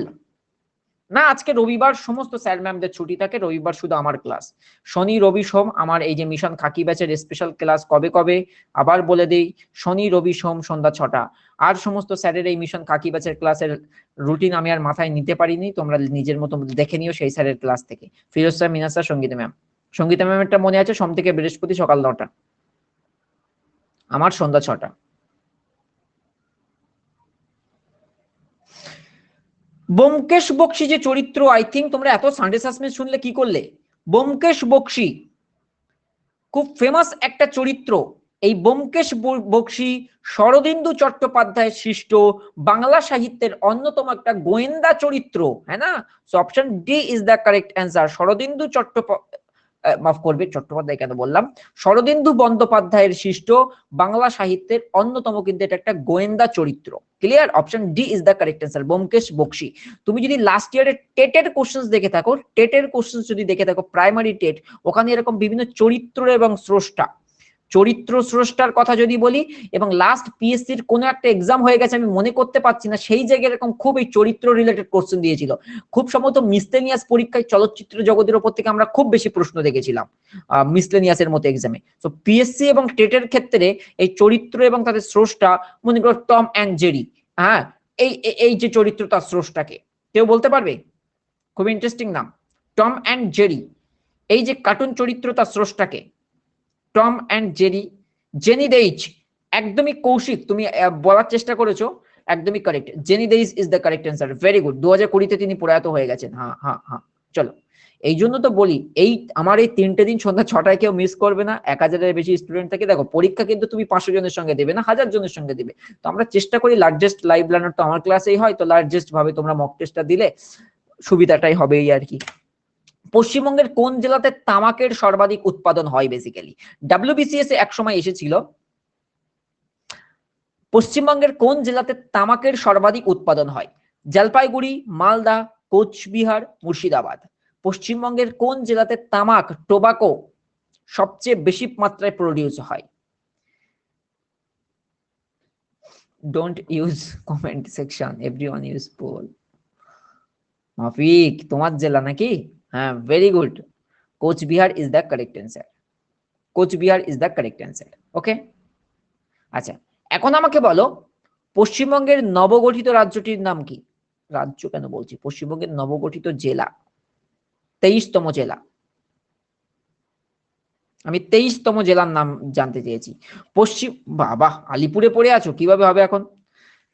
[SPEAKER 1] না, আজকে রবিবার, সমস্ত স্যার ম্যামদের ছুটি থাকে, রবিবার শুধু আমার ক্লাস। শনি রবি সোম আমার এই যে মিশন খাকি ব্যাচের স্পেশাল ক্লাস কবে কবে আবার বলে দেই, শনি রবি সোম সন্ধ্যা 6টা। আর সমস্ত স্যারের এই মিশন খাকি ব্যাচের ক্লাসের রুটিন আমি আর মাথায় নিতে পারিনি, তোমরা নিজের মতো দেখে নিও সেই স্যারের ক্লাস থেকে। Firoz sir, Minaj sir, Sangeeta ma'am. Sangeeta ম্যামেরটা মনে আছে, সোম থেকে বৃহস্পতি সকাল 9টা। আমার সন্ধ্যা 6টা। ব্যোমকেশ বক্সী যে চরিত্র, আই থিঙ্ক তোমরা এত সানডে সাসপেন্স শুনলে কি করলে। ব্যোমকেশ বক্সী খুব ফেমাস একটা চরিত্র। এই ব্যোমকেশ বক্সী শরদিন্দু চট্টোপাধ্যায়ের সৃষ্ট বাংলা সাহিত্যের অন্যতম একটা গোয়েন্দা চরিত্র, হ্যাঁ না? So option D is the correct answer. Sharadindu মাফ করবে, চট্টোপাধ্যায় কেন বললাম, শরদিন্দু বন্দ্যোপাধ্যায়ের সৃষ্ট বাংলা সাহিত্যের অন্যতম কিন্তু এটা একটা গোয়েন্দা চরিত্র। Clear? Option D is the correct answer, Byomkesh Bakshi. তুমি যদি লাস্ট ইয়ারের টেটের কোশ্চেন দেখে থাকো, টেটের কোশ্চেন যদি দেখে থাকো, প্রাইমারি টেট, ওখানে এরকম বিভিন্ন চরিত্র এবং স্রষ্টা, চরিত্র স্রষ্টার কথা যদি বলি, এবং লাস্ট পিএসসির কোনো একটা এক্সাম হয়ে গেছে আমি মনে করতে পারছি না, সেই জায়গায় এরকম খুব এই চরিত্র রিলেটেড কোশ্চেন দিয়েছিল। খুব সম্ভবত মিসলেনিয়াস পরীক্ষায় চলচ্চিত্র জগতের উপর থেকে আমরা খুব বেশি প্রশ্ন দেখেছিলাম মিসলেনিয়াসের মতো এক্সামে। তো পিএসসি এবং টেটের ক্ষেত্রে এই চরিত্র এবং তাদের স্রষ্টা, মনে করো টম অ্যান্ড জেরি, হ্যাঁ, এই এই যে চরিত্র তার স্রষ্টাকে কেউ বলতে পারবে? খুব ইন্টারেস্টিং নাম, টম অ্যান্ড জেরি। এই যে কার্টুন চরিত্র তার স্রষ্টাকে, Tom and Jerry, Gene Deitch. একদমই কৌশিক, তুমি বলার চেষ্টা করেছো, একদমই correct, Gene Deitch is the correct answer. Very good. 2020-তে তিনি প্রয়াত হয়ে গেছেন। হ্যাঁ হ্যাঁ হ্যাঁ, চলো। এই জন্য তো বলি, এই আমার এই 3টে দিন সন্ধ্যা 6টায় কেউ মিস করবে না। 1000-এর বেশি স্টুডেন্ট থাকে, দেখো পরীক্ষা কিন্তু তুমি 500 জনের সঙ্গে দেবে না, 1000 জনের সঙ্গে দেবে। তো আমরা চেষ্টা করি লার্জেস্ট, লাইভ লার্নার তো আমার ক্লাসেই হয়, তো লার্জেস্ট ভাবে তোমরা মক টেস্টটা দিলে সুবিধাটাই হবে এই আর কি। পশ্চিমবঙ্গের কোন জেলাতে তামাকের সর্বাধিক উৎপাদন হয়? বেসিক্যালি ডাব্লিউবিসিএস এক সময় এসেছিল, পশ্চিমবঙ্গের কোন জেলাতে তামাকের সর্বাধিক উৎপাদন হয়? জলপাইগুড়ি, মালদা, কোচবিহার, মুর্শিদাবাদ। পশ্চিমবঙ্গের কোন জেলাতে তামাক, টোবাকো সবচেয়ে বেশি মাত্রায় প্রডিউস হয়? Don't use comment section, everyone use poll. Mafik, তোমার জেলা নাকি? হ্যাঁ, very good, Coochbehar is the correct answer. Coochbehar is the correct answer. Okay, আচ্ছা, এখন আমাকে বলো পশ্চিমবঙ্গের নবগঠিত রাজ্যটির নাম কি? রাজ্য কেন বলছি, পশ্চিমবঙ্গের নবগঠিত জেলা, 23তম জেলা। আমি 23তম জেলার নাম জানতে চেয়েছি। পশ্চিম, বাবা আলিপুরে পড়ে আছো, কিভাবে হবে এখন?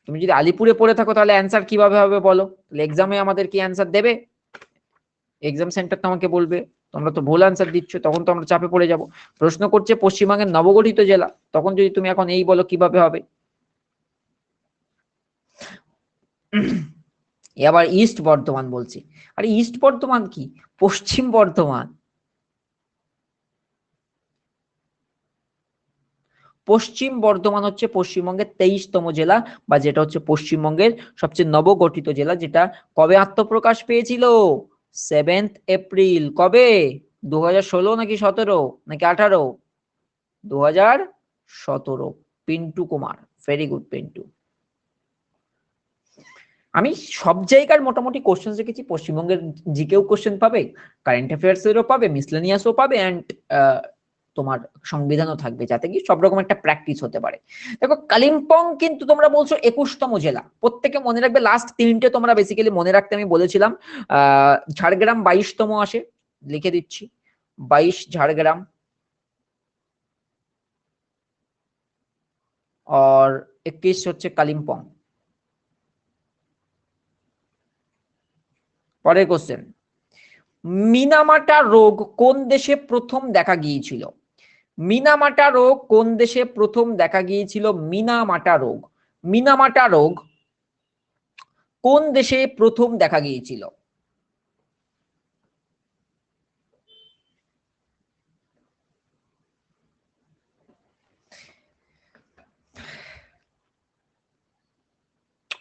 [SPEAKER 1] তুমি যদি আলিপুরে পড়ে থাকো তাহলে অ্যান্সার কিভাবে হবে বলো? এক্সামে আমাদের কি অ্যান্সার দেবে? এক্সাম সেন্টার তো আমাকে বলবে তোমরা তো ভুল অ্যান্সার দিচ্ছ, তখন তো আমরা চাপে পড়ে যাব। প্রশ্ন করছে পশ্চিমবঙ্গের নবগঠিত জেলা, তখন যদি তুমি এখন এই বলো কিভাবে হবে? আবার ইস্ট বর্ধমান বলছি। আরে ইস্ট বর্ধমান কি, পশ্চিম বর্ধমান। পশ্চিম বর্ধমান হচ্ছে পশ্চিমবঙ্গের 23তম জেলা, বা যেটা হচ্ছে পশ্চিমবঙ্গের সবচেয়ে নবগঠিত জেলা, যেটা কবে আত্মপ্রকাশ পেয়েছিল? 7 এপ্রিল। কবে? 2016 নাকি 17 নাকি 18? 2017। Pintu Kumar, very good Pintu. আমি সব জায়গার মোটামুটি কোশ্চেন রেখেছি, পশ্চিমবঙ্গের জিকেও কোশ্চেন পাবে, কারেন্ট অ্যাফেয়ার্স এরও পাবে, মিসলেনিয়াসও পাবে, অ্যান্ড তোমার সংবিধানও থাকবে, যাতে কি সব রকম একটা প্র্যাকটিস হতে পারে। দেখো কালিম্পং কিন্তু তোমরা বলছো 21তম জেলা, প্রত্যেকে মনে রাখবে লাস্ট 3টে তোমরা বেসিক্যালি মনে রাখতে আমি বলেছিলাম। ঝাড়গ্রাম 22তম আসে, লিখে দিচ্ছি 22 ঝাড়গ্রাম, আর 21 হচ্ছে কালিম্পং। পরের কোশ্চেন, মিনামাটা রোগ কোন দেশে প্রথম দেখা গিয়েছিল? মিনামাটা রোগ কোন দেশে প্রথম দেখা গিয়েছিল? মিনামাটা রোগ, মিনামাটা রোগ কোন দেশে প্রথম দেখা গিয়েছিল?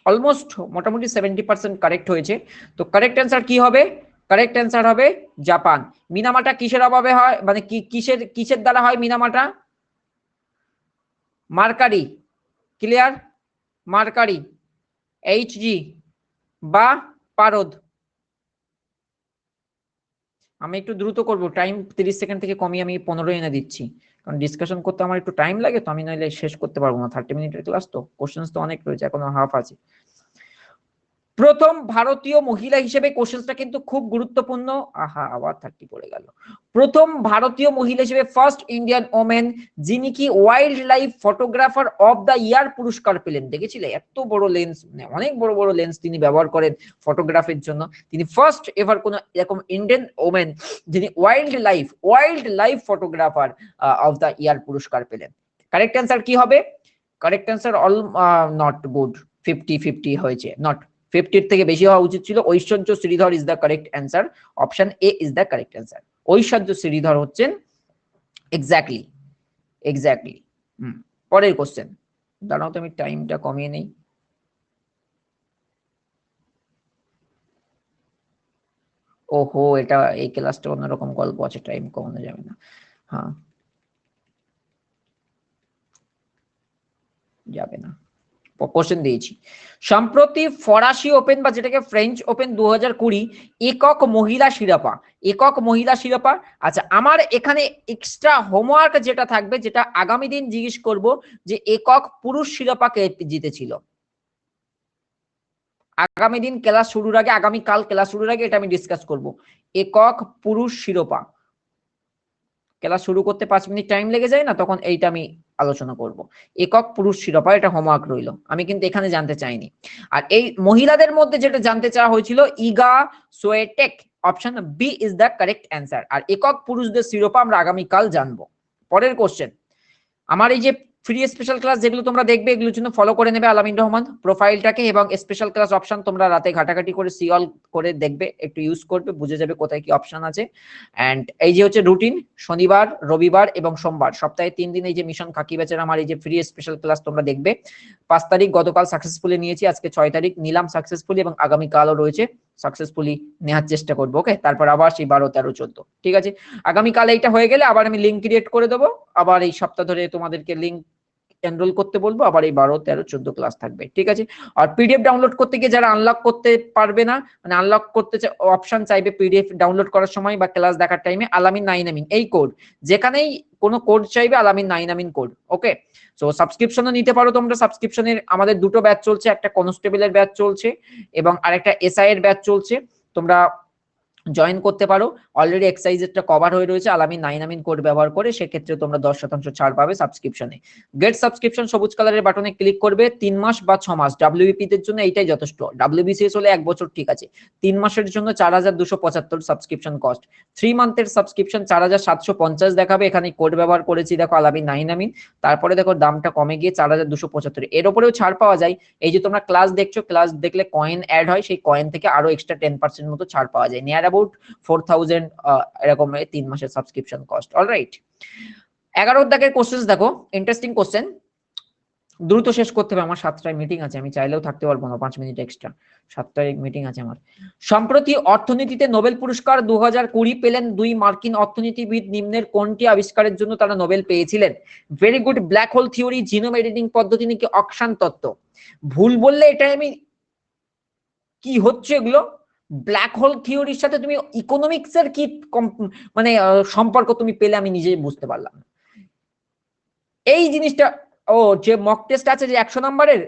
[SPEAKER 1] অলমোস্ট মোটামুটি 70% কারেক্ট হয়েছে। তো কারেক্ট অ্যান্সার কি হবে? কারেক্ট অ্যান্সার হবে জাপান। মিনামাটা কিসের অভাবে হয়, মানে কি কিসের কিসের দ্বারা হয় মিনামাটা? মার্কারি। ক্লিয়ার? মার্কারি, এইচজি বা পারদ। আমি একটু দ্রুত করব, টাইম 30 সেকেন্ড থেকে কমিয়ে আমি 15 এনে দিচ্ছি, কারণ ডিসকাশন করতে আমার একটু টাইম লাগে, তো আমি নইলে শেষ করতে পারবো না। 30 মিনিটের ক্লাস তো, কোশ্চেন্স তো অনেক রয়েছে, এখনো হাফ আছে। প্রথম ভারতীয় মহিলা হিসেবে, কোশ্চেনটা কিন্তু খুব গুরুত্বপূর্ণ। আহা, আবার 30 পড়ে গেল। প্রথম ভারতীয় মহিলা হিসেবে, ফার্স্ট ইন্ডিয়ান ওমেন যিনি কি wild life photographer of the year পুরস্কার পেলেন। দেখেছিলে এত বড় লেন্স, অনেক বড় বড় লেন্স তিনি ব্যবহার করেন ফটোগ্রাফির জন্য। তিনি ফার্স্ট এভার কোন এরকম ইন্ডিয়ান ওমেন যিনি wildlife photographer of the year পুরস্কার পেলেন। কারেক্ট অ্যান্সার কি হবে? Correct answer all not good, 50-50 হয়েছে, নট 50 থেকে বেশি হওয়া উচিত ছিল। Aishwarya Sridhar is the correct answer, option A is the correct answer. Aishwarya Sridhar হচ্ছেন এক্স্যাক্টলি। পরের কোশ্চেন, দাঁড়াও তো আমি টাইমটা কমিয়ে নেই। ওহো, এটা এই ক্লাসটা অন্যরকম গল্প আছে, টাইম কমানো যাবে না। হ্যাঁ, যাবে না। কোশ্চেন দিয়েছি, সম্প্রতি ফরাসি ওপেন বা যেটাকে ফ্রেঞ্চ ওপেন 2020 একক মহিলা শিরোপা। আচ্ছা, আমার এখানে এক্সট্রা হোমওয়ার্ক যেটা থাকবে, যেটা আগামী দিন জিজ্ঞেস করব, যে একক পুরুষ শিরোপা কে জিতেছিল। আগামী দিন ক্লাস শুরুর আগে, আগামীকাল ক্লাস শুরুর আগে এটা আমি ডিসকাস করব। একক পুরুষ শিরোপা, ক্লাস শুরু করতে 5 মিনিট টাইম লেগে যায় না, তখন এইটা আমি আলোচনা করব। একক পুরুষ শিরোপা, এটা হোমওয়ার্ক রইল, আমি কিন্তু এখানে জানতে চাইনি। আর এই মহিলাদের মধ্যে যেটা জানতে চাওয়া হয়েছিল, Iga Swiatek, option B is the correct answer. আর একক পুরুষদের শিরোপা আমরা আগামীকাল জানবো। পরের কোশ্চেন, আমার এই যে ফ্রি স্পেশাল ক্লাস যেগুলো তোমরা দেখবে, এগুলোর জন্য ফলো করে নেবে আলামিন রহমান প্রোফাইলটাকে, এবং স্পেশাল ক্লাস অপশন তোমরা রাতে ঘাটাঘাটি করে সি অল করে দেখবে, একটু ইউজ করবে, বুঝে যাবে কোথায় কি অপশন আছে। এন্ড এই যে হচ্ছে রুটিন, শনিবার, রবিবার এবং সোমবার, সপ্তাহে 3 দিন এই যে মিশন খাকি ব্যাচের আমার এই যে ফ্রি স্পেশাল ক্লাস তোমরা দেখবে। 5 তারিখ গতকাল সাকসেসফুলি নিয়েছি, আজকে 6 তারিখ নিলাম সাকসেসফুলি, এবং আগামীকালও রয়েছে, সাকসেসফুলি নেওয়ার চেষ্টা করবো। ওকে, তারপর আবার সেই 12, 13, 14, ঠিক আছে। আগামীকাল এইটা হয়ে গেলে আবার আমি লিঙ্ক ক্রিয়েট করে দেবো, আবার এই সপ্তাহ ধরে তোমাদেরকে লিঙ্ক এনরোল করতে বলবো, আবার এই 12, 13, 14 ক্লাস থাকবে, ঠিক আছে। আর পিডিএফ ডাউনলোড করতে গিয়ে যারা আনলক করতে পারবে না, মানে আনলক করতে অপশন চাইবে পিডিএফ ডাউনলোড করার সময় বা ক্লাস দেখার টাইমে, আলামিন 9 আমিন এই কোড, যেখানেই কোনো কোড চাইবে আলামিন 9 আমিন কোড। ওকে, সো সাবস্ক্রিপশনও নিতে পারো তোমরা। সাবস্ক্রিপশনের আমাদের দুটো ব্যাচ চলছে, একটা কনস্টেবলের ব্যাচ চলছে এবং আরেকটা এসআই এর ব্যাচ চলছে, তোমরা জয়েন করতে পারো। অলরেডি এক্সারসাইজটা কভার হয়ে রয়েছে আলামিন 9 আমিন কোড ব্যবহার করে, সেক্ষেত্রে তোমরা 10% ছাড় পাবে সাবস্ক্রিপশনে। গেট সাবস্ক্রিপশন সবুজ কালারের বাটনে ক্লিক করবে। 3 মাস বা 6 মাস ডাব্লিউবিপি দের জন্য এইটাই যথেষ্ট। ডাব্লিউবিসিএস হলে 1 বছর ঠিক আছে, 3 মাসের জন্য 4275 সাবস্ক্রিপশন কস্ট। 3 মান্থের সাবস্ক্রিপশন 4750 দেখাবে, এখানে কোড ব্যবহার করেছি দেখো আলামিন 9 আমিন, তারপরে দেখো দামটা কমে গিয়ে 4275। এর উপরেও ছাড় পাওয়া যায়, এই যে তোমরা ক্লাস দেখছো, ক্লাস দেখলে কয়েন অ্যাড হয়, সেই কয়েন থেকে আরো এক্সট্রা 10% মতো ছাড় পাওয়া যায়, নিয়ার অ্যাবাউট 4000 এরকম 3 মাসের সাবস্ক্রিপশন কস্ট। অলরাইট, 11 দাগের কোশ্চেন দেখো, ইন্টারেস্টিং কোশ্চেন, দ্রুত শেষ করতে হবে, আমার 7টায় মিটিং আছে, আমি চাইলেও থাকতে পারবো না 5 মিনিট এক্সট্রা, 7টায় মিটিং আছে আমার। সম্প্রতি অর্থনীতিতে নোবেল পুরস্কার 2020 পেলেন 2 মার্কিন অর্থনীতিবিদ, নিম্নের কোনটি আবিষ্কারের জন্য তারা নোবেল পেয়েছিলেন? Very good, black hole theory, genome editing পদ্ধতি নাকি অক্সান তত্ত্ব? ভুল বললে এটা আমি, কি হচ্ছে এগুলো? ব্ল্যাক হোল থিওরির সাথে তুমি ইকোনমিক্স এর কি মানে সম্পর্ক তুমি পেলে, আমি নিজেই বুঝতে পারলাম না এই জিনিসটা। ও, যে মক টেস্ট আছে যে 100 নম্বরের,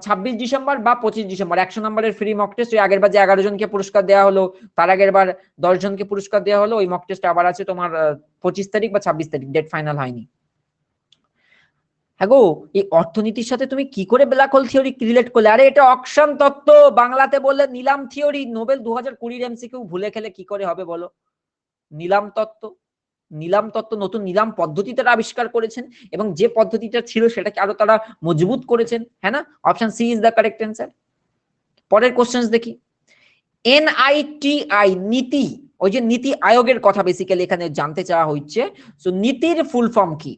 [SPEAKER 1] 26 ডিসেম্বর বা 25 ডিসেম্বর 100 নম্বরের ফ্রি মক টেস্ট, ওই আগের বার যে 11 জনকে পুরস্কার দেওয়া হলো, তার আগের বার 10 জনকে পুরস্কার দেওয়া হলো, ওই মক টেস্ট আবার আছে তোমার 25 তারিখ বা 26 তারিখ, ডেট ফাইনাল হয়নি। হ্যাঁ গো, এই অর্থনীতির সাথে তুমি কি করে ব্ল্যাক হোল থিওরি রিলেট করলে? আরে এটা অকশন তত্ত্ব, বাংলাতে বললে নিলাম থিওরি। নোবেল 2020 এমসিকিউ ভুলে খেলে কি করে হবে বলো? নিলাম তত্ত্ব নতুন নিলাম পদ্ধতি তারা আবিষ্কার করেছেন, এবং যে পদ্ধতিটা ছিল সেটাকে আরো তারা মজবুত করেছেন, হ্যাঁ না? Option C is the correct answer. পরের কোশ্চেন দেখি, এনআইটিআই নীতি, ওই যে নীতি আয়োগের কথা বেসিক্যালি এখানে জানতে চাওয়া হচ্ছে। সো নীতির ফুল ফর্ম কি?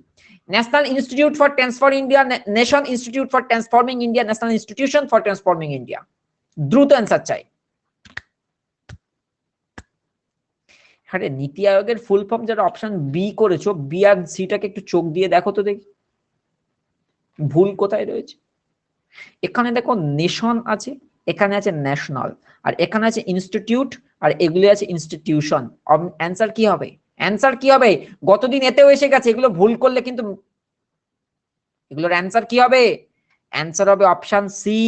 [SPEAKER 1] National institute for transfer India, nation institute for Transforming India, national Institution for Transforming India? দ্রুত অ্যান্সার চাই। আরে নীতি আয়োগের ফুল ফর্ম যারা অপশন বি করেছো, বি আর সিটাকে একটু চোখ দিয়ে দেখো তো দেখি ভুল কোথায় রয়েছে। এখানে দেখো নেশন আছে, এখানে আছে ন্যাশনাল, আর এখানে আছে ইনস্টিটিউট, আর এগুলি আছে ইনস্টিটিউশন। অ্যান্সার কি হবে? অ্যান্সার কি হবে? গতদিন এতেও এসে গেছে, এগুলো ভুল করলে কিন্তু এগুলোর অ্যান্সার কি হবে? অ্যান্সার হবে অপশন সি।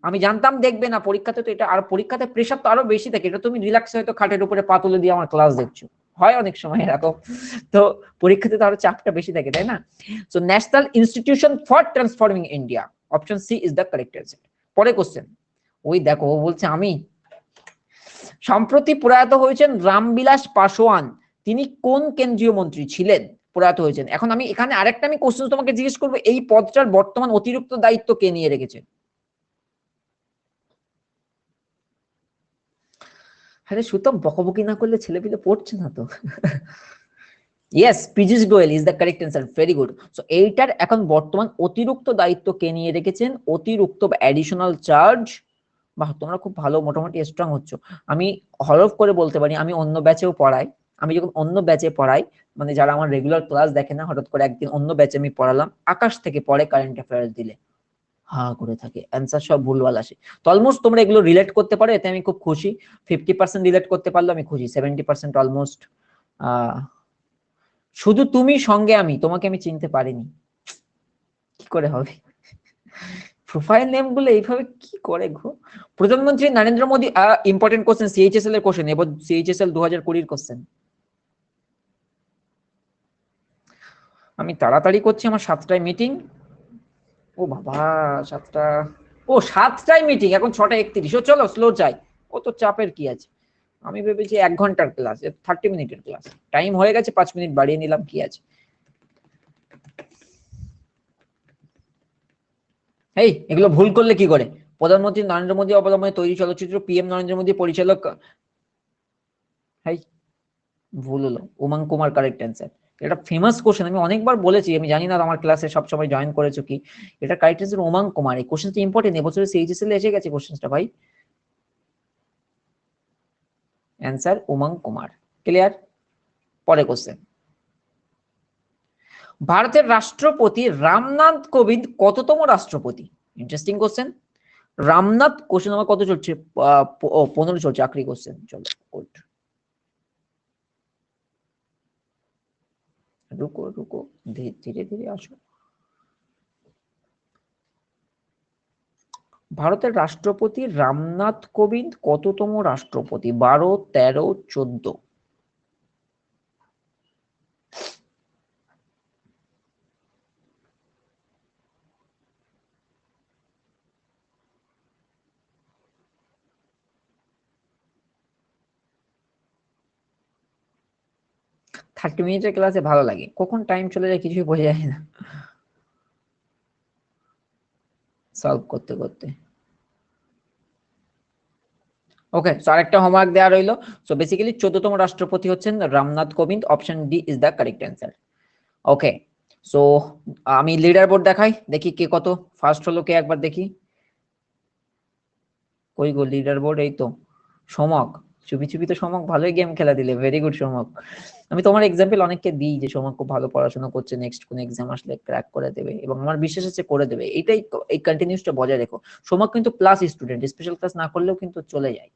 [SPEAKER 1] আমি জানতাম দেখবে না পরীক্ষাতে, তো এটা আর পরীক্ষাতে প্রেশার তো আরো বেশি থাকে, এটা তুমি রিল্যাক্স হয়তো খাটের উপরে পা তুলে দিয়ে আমার ক্লাস দেখছো, হয় অনেক সময় এরকম, তো পরীক্ষাতে তো আরো চাপটা বেশি থাকে, তাই না? So National Institution for Transforming India, option C is the correct answer. পরে কোশ্চেন, ওই দেখো ও বলছে আমি। সম্প্রতি প্রয়াত হয়েছেন রামবিলাস পাসওয়ান, তিনি কোন কেন্দ্রীয় মন্ত্রী ছিলেন? প্রয়াত হয়েছেন। এখন আমি এখানে আরেকটা আমি কোশ্চেন তোমাকে জিজ্ঞেস করবো, এই পদটার বর্তমান অতিরিক্ত দায়িত্ব কে নিয়ে রেখেছেন? আরে সুতম, বকবকি না করলে ছেলেপিলে পড়ছে না তো। Yes, Piyush Goyal is the correct answer, very good. So এইটার এখন বর্তমান অতিরিক্ত দায়িত্ব কে নিয়ে রেখেছেন? অতিরিক্ত অ্যাডিশনাল চার্জ। বাহ, তোমরা খুব ভালো, মোটামুটি স্ট্রং হচ্ছ। আমি হলফ করে বলতে পারি, আমি অন্য ব্যাচেও পড়াই, আমি যখন অন্য ব্যাচে পড়াই, মানে যারা আমার রেগুলার ক্লাস দেখে না, হঠাৎ করে একদিন অন্য ব্যাচে আমি পড়ালাম, আকাশ থেকে পড়ে কারেন্ট অ্যাফেয়ার্স দিলে হা করে থাকে, অ্যান্সার সব ভুলভাল আসে। তো অলমোস্ট তোমরা এগুলো রিলেট করতে পারো, এতে আমি খুব খুশি। 50% রিলেট করতে পারলে আমি খুশি, 70% অলমোস্ট। শুধু তুমি সঙ্গে আমি, তোমাকে আমি চিনতে পারিনি, কি করে হবে? প্রোফাইল নেম গুলো এইভাবে কি করে গো? প্রধানমন্ত্রী Narendra Modi, important question, CHSL এর কোশ্চেন, এবার সিএইচএসএল 2020 কোশ্চেন। আমি তাড়াতাড়ি করছি, আমার 7টায় মিটিং। ও বাবা, 7টা, ও 7টায় মিটিং, এখন 6টা 31। ও চলো স্লো চাই, ও তো চাপের কি আছে? আমি ভেবেছি 1 ঘন্টার ক্লাস, 30 মিনিটের ক্লাস, টাইম হয়ে গেছে, 5 মিনিট বাড়িয়ে নিলাম, কি আছে? এই এগুলো ভুল করলে কি করে? প্রধানমন্ত্রী নরেন্দ্র মোদী অবলম্বনে তৈরি চলচ্চিত্র, পিএম নরেন্দ্র মোদী পরিচালক। হাই, ভুল হলো, উমং কুমার কারেক্ট অ্যান্সার। এটা ফেমাস কোশ্চেন, আমি অনেকবার বলেছি, আমি জানি না আমার ক্লাসে সবসময় জয়েন করেছো কি। এটা কারেক্ট অ্যান্সার উমং কুমার। এই কোশ্চেনটা ইম্পর্টেন্ট, এবছরে সিএইচএসএল এসে গেছে কোশ্চেনটা ভাই। Answer Umang Kumar, clear? পরে কোশ্চেন, ভারতের রাষ্ট্রপতি রামনাথ কোবিন্দ কততম রাষ্ট্রপতি? Interesting question. রামনাথ, কোশ্চেন আমার কত চলছে? 15 চলছে, আখরি কোশ্চেন, চলো গুড। রুকো রুকো, ধীরে ধীরে আসো। ভারতের রাষ্ট্রপতি রামনাথ কোবিন্দ কততম রাষ্ট্রপতি? 12, 13, 14? থার্টি মিনিটের ক্লাসে ভালো লাগে, কখন টাইম চলে যায় কিছুই বোঝা যায় না সলভ করতে করতে। ওকে, সো আরেকটা হোমওয়ার্ক দেওয়া রইলো। সো বেসিক্যালি 14তম রাষ্ট্রপতি হচ্ছেন Ramnath Kovind, option D is the correct answer. Okay, so আমি লিডার বোর্ড দেখাই, দেখি কে কত ফার্স্ট হলো, কে একবার দেখি। কই গো লিডার বোর্ড? এই তো সমক, চুপি চুপি তো সমক ভালোই গেম খেলা দিলে, ভেরি গুড সমক। আমি তোমার এক্সাম্পল অনেককে দিই যে সমক খুব ভালো পড়াশোনা করছে, নেক্সট কোন এক্সাম আসলে ক্র্যাক করে দেবে, এবং আমার বিশ্বাস আছে করে দেবে। এটাই, এই কন্টিনিউসটা বজায় রেখো। সমক কিন্তু প্লাস স্টুডেন্ট, স্পেশাল ক্লাস না করলেও কিন্তু চলে যায়,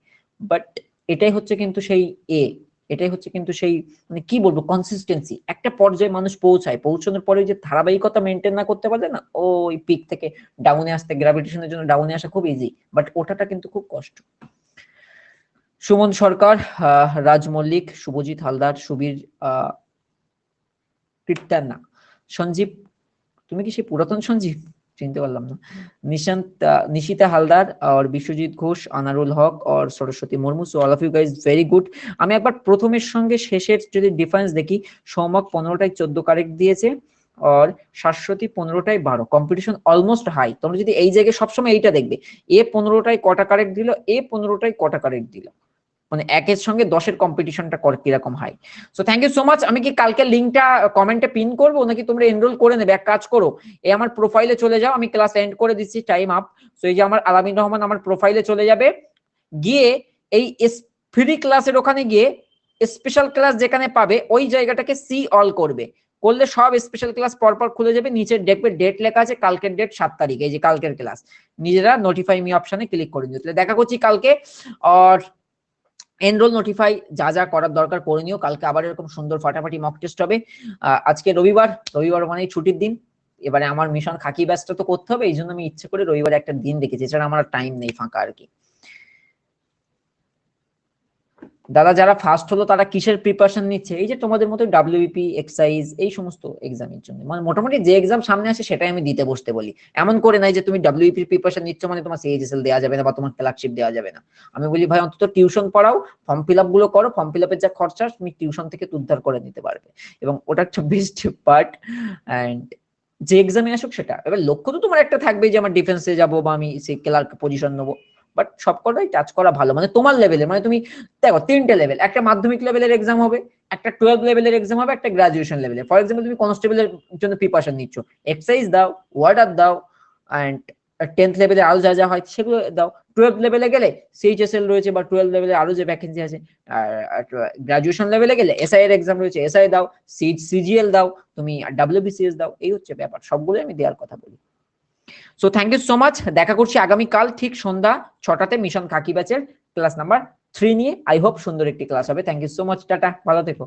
[SPEAKER 1] বাট এটাই হচ্ছে কিন্তু সেই এ, এটাই হচ্ছে কিন্তু সেই, মানে কি বলবো, কনসিস্টেন্সি। একটা পর্যায়ে মানুষ পৌঁছায়, পৌঁছানোর পরে যে ধারাবাহিকতা মেনটেন না করতে পারলে না, ওই পিক থেকে ডাউনে আসতে, গ্র্যাভিটেশনের জন্য ডাউনে আসা খুব ইজি, বাট ওঠাটা কিন্তু খুব কষ্ট। সুমন সরকার, রাজ মল্লিক, শুভজিৎ হালদার, সুবীর কীর্তানা, সঞ্জীব, তুমি কি সেই পুরাতন সঞ্জীব? চিনতে পারলাম না। নিশান্ত, নিশিতা হালদার, আর বিশ্বজিৎ ঘোষ, আনারুল হক, আর Saraswati Murmu. So all of you guys very good. আমি একবার প্রথমের সঙ্গে শেষের যদি ডিফারেন্স দেখি, সৌমক 15টায় 14 কারেক্ট দিয়েছে, আর শাশ্বতী 15টায় 12। Competition almost high. তোমরা যদি এই জায়গায় সবসময় এইটা দেখবে, এ 15টায় কটা কারেক্ট দিল, এ 15টায় কটা কারেক্ট দিল, মানে একের সঙ্গে 10-এর কম্পিটিশনটা কিরকম high. So thank you so much. আমি কি কালকে লিঙ্কটা কমেন্টে পিন করবো, নাকি তোমরা এনরোল করে নেবে? এক কাজ করো, এই আমার প্রোফাইলে চলে যাও, আমি ক্লাস এন্ড করে দিচ্ছি, টাইম আপ। সো এই যে আমার আলামিন রহমান আমার প্রোফাইলে চলে যাবে, গিয়ে এই ফ্রি ক্লাসের ওখানে গিয়ে স্পেশাল ক্লাস যেখানে পাবে ওই জায়গাটাকে সি অল করবে, করলে সব স্পেশাল ক্লাস পরপর খুলে যাবে। নিচে দেখবে ডেট লেখা আছে, কালকের ডেট 7 তারিখ, এই যে কালকের ক্লাস। নিজেরা নোটিফাই মি অপশনে ক্লিক করে দিও। তাহলে দেখা করছি কালকে। আর এনরোল, নোটিফাই, যা যা করার দরকার করে নিও। কালকে আবার এরকম সুন্দর ফাটাফাটি মক টেস্ট হবে। আজকে রবিবার, রবিবার মানে ছুটির দিন, এবারে আমার মিশন খাকি ব্যাচটা তো করতে হবে, এই জন্য আমি ইচ্ছে করে রবিবার একটা দিন রেখেছি, এছাড়া আমার টাইম নেই ফাঁকা আর কি। দাদা যারা ফার্স্ট হলো তারা কিসের প্রিপারেশন নিচ্ছে? এই যে তোমাদের মতো ডাব্লিউপি, এক্সাইজ, এই সমস্ত এক্সামের জন্য, মানে মোটামুটি যে এক্সাম সামনে আসে সেটাই আমি দিতে বসতে বলি। এমন করে নাই যে তুমি ডাব্লিউপি প্রিপারেশন নিচ্ছ মানে তোমার সিএইচএসএল দেওয়া যাবে না বা তোমার ক্লার্কশিপ দেওয়া যাবে না। আমি বলি ভাই অন্তত টিউশন পড়াও, ফর্ম ফিল আপ গুলো করো, ফর্ম ফিল আপের যা খরচা তুমি টিউশন থেকে উদ্ধার করে নিতে পারবে, এবং ওটা একটা বেস্ট পার্ট। অ্যান্ড যে এক্সামে আসুক সেটা, এবার লক্ষ্য তো তোমার একটা থাকবে যে আমার ডিফেন্সে যাবো বা আমি সেই ক্লার্ক পজিশন নেবো, বাট সবকটাই টাচ করা ভালো, মানে তোমার লেভেলে, মানে তুমি দেখো তিনটে লেভেল, একটা মাধ্যমিক লেভেলের এক্সাম হবে, একটা 12 লেভেলের এক্সাম হবে, একটা গ্রাজুয়েশন লেভেলে। ফর এক্সাম্পল তুমি কনস্টেবলের জন্য প্রিপারেশন নিচ্ছ, এক্সাইজ দাও, ওয়ার্ডার দাও, অ্যান্ড 10th লেভেলে আরো যা যা হয় সেগুলো দাও। 12 লেভেলে গেলে সিএইচএসএল রয়েছে বা 12 লেভেলে আরো যে ভ্যাকেন্সি আছে, আর গ্রাজুয়েশন লেভেলে গেলে এসআই এর এক্সাম রয়েছে, এসআই দাও, সিজিএল দাও, তুমি ডাব্লিউবিসিএস দাও, এই হচ্ছে ব্যাপার, সবগুলো আমি দেওয়ার কথা বলি। So thank you so much, দেখা করছি আগামীকাল ঠিক সন্ধ্যা 6টাতে মিশন খাকি ব্যাচের ক্লাস নাম্বার 3 নিয়ে। আই হোপ সুন্দর একটি ক্লাস হবে। থ্যাংক ইউ সো মাচ, টাটা, ভালো থেকো।